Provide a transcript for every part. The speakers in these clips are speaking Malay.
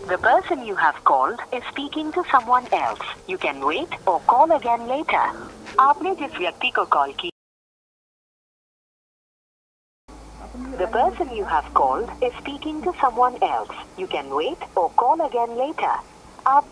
The person you have called is speaking to someone else. You can wait or call again later. आपने जिस व्यक्ति को कॉल की The person you have called is speaking to someone else. You can wait or call again later. आप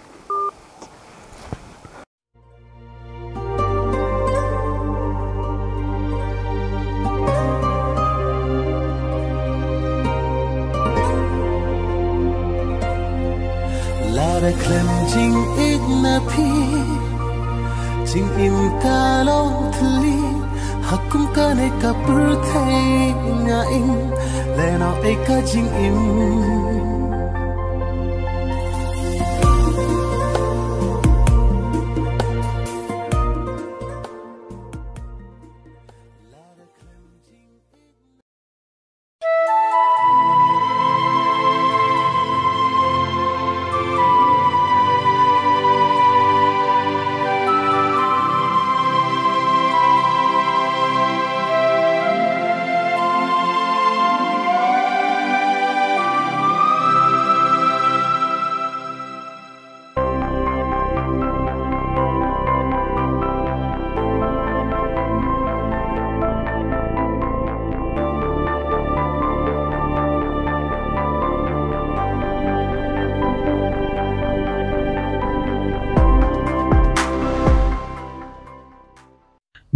Lara klem jing igna pi jing im kalong thli hakum kane ka purthai nga in lena eka jing im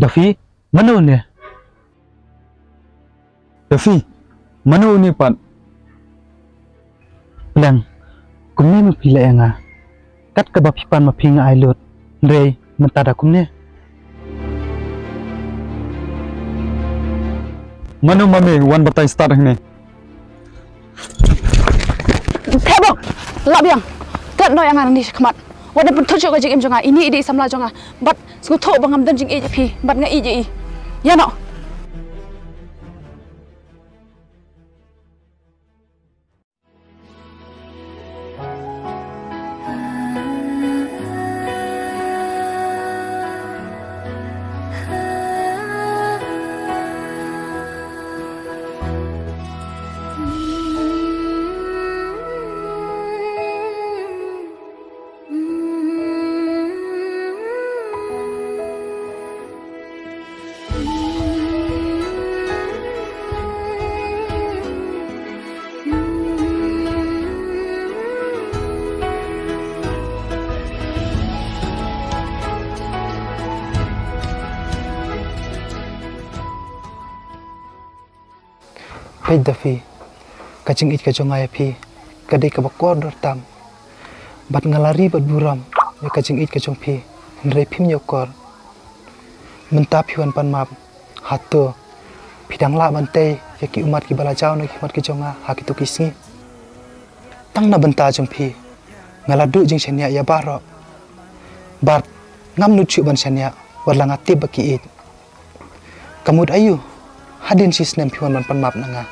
Daffy, mana ni? Daffy, mana ni pat? Pelang, kumne mapila yang ah. Kat kebapipan mapinga ailut, Ray, mentada kumne. Mana mami wan batai start ni? Tebok, labiang. Kat no yang ni kemat. Wadah pun tujuh kajik jonga ini ide samla jonga. But skuto bangam dan jing pi. But nga ije. Ya no. Hey Daffy, kacing it kacang ayah pi, kadai kabakor dortam, bat ngalari bat buram, ya kacing it kacang pi, nrai pim nyokor, mentap hiwan pan map, hato, pidang la bantai, ya ki umat ki balajau nak umat ki jonga, hak itu kisni, tang na benta jeng pi, ngaladu jeng senya ya baro, bat ngam nucu ban senya, warlang ati baki it, kamud ayu, hadin sisnem hiwan pan map nanga.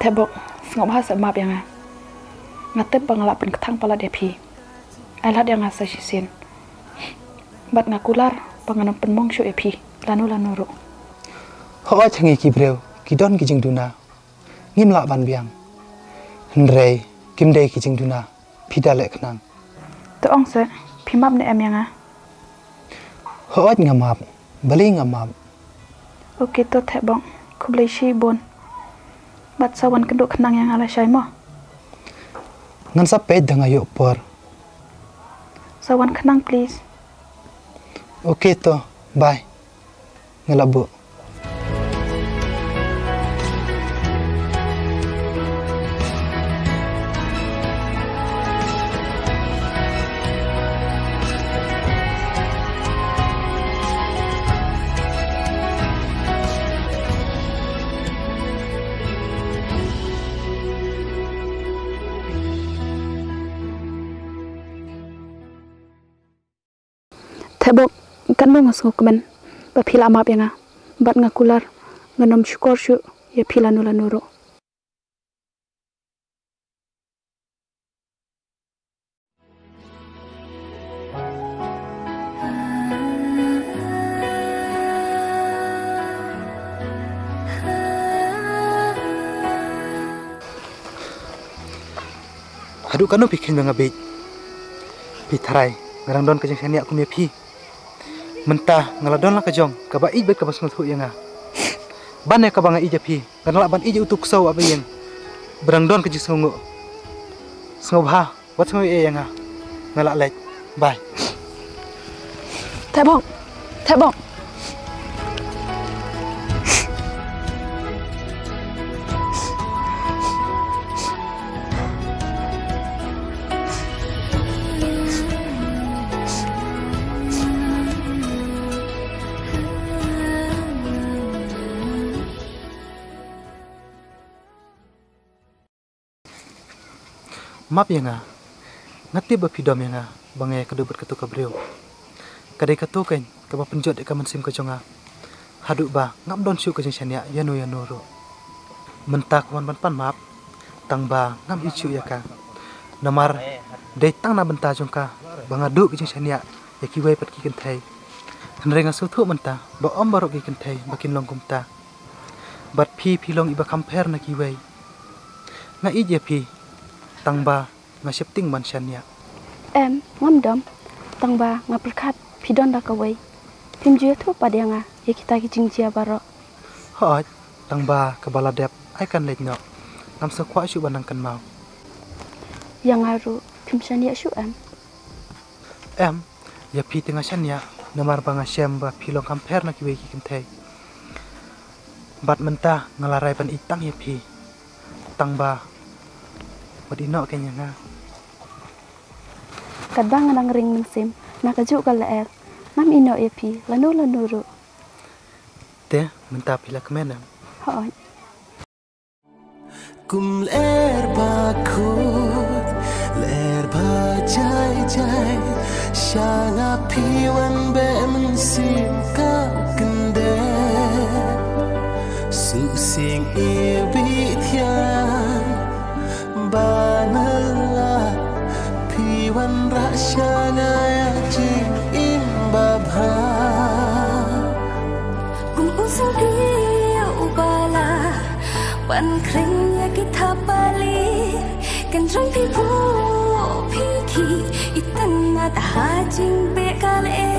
Tebok, sengok bahasa map yang ah. Ngatep bangalap pen ketang pala dia pi. Ailat yang asa sisin. Bat ngakular panganam pen mongshu ya pi. Lanu ro. Hoa changi ki breu, ki don ki jing duna. Ngim lak ban biang. Hendrei, kim dei ki jing duna. Pida lek kenang. Toong se, pi map ne em yang ah. Hoa ngamap, bali ngamap. Oke to tebok, kublai shi bon. Bat sawan keduk kenang yang ala syai mo. Ngan sapet dah ngayuk por. Sawan kenang please. Oke to, bye. Ngelabu. Tebok, kan mo ngas ngukmen, ba pila map yang ah, bat ngakular, nganom syukur syu, ya pila nuro. Haduk kanu bikin mengabit. Pitharai ngarang don kajeng sania aku mepi. Mentah ngaladon lah kajong kaba ibet kaba sungut yang ah. Ban ya kaba ngai pi. Karena ban ije utuk sau apa yang berang don kajeng sungu. Sungu bah, wat sungu yang ah. Ngalak lek. Bye. Thầy bông. Map yang ah. Ngati bapidom yang ah. Bangai kedubet ketu kabriu. Kadai ketu kan kaba penjot dek kaman sim kejonga. Haduk ba ngam don syu kajeng sania yanu ro. Mentak wan pan map. Tang ba ngam icu ya ka. Namar dei tang na benta jongka bangadu kajeng sania ya kiwai pat ki kentai. Henrenga suthu menta ba om barok ki kentai bakin long kumta. Bat pi long iba kamper na kiwai. Nga ije pi tang ba nga shifting man sania. Em ngam dom tang ba nga perkat pidon da kawai tim jua tu pada nga ya kita ki jingjia baro Hoi tang ba kabala dep ai kan lek no ngam sa kwa shu banang kan mau yang aru tim sania shu em ya pi tengah sania namar banga syam ba pilong kamper na kiwe ki kentai bat mentah ngalarai pan itang ya pi tang ba wadino kenya nga kadang nang ring mensim nak kaju kala nam ino epi lanu ru te mentah pila kemana hoi kum ler bakut ler ba jai jai shanga piwan be mensim ka kende su sing ibitian banala piwan rasyana ya jing imbabha kum usang dia ubala ban kring ya kita bali kan rong pi ki itan na ta hajing be kale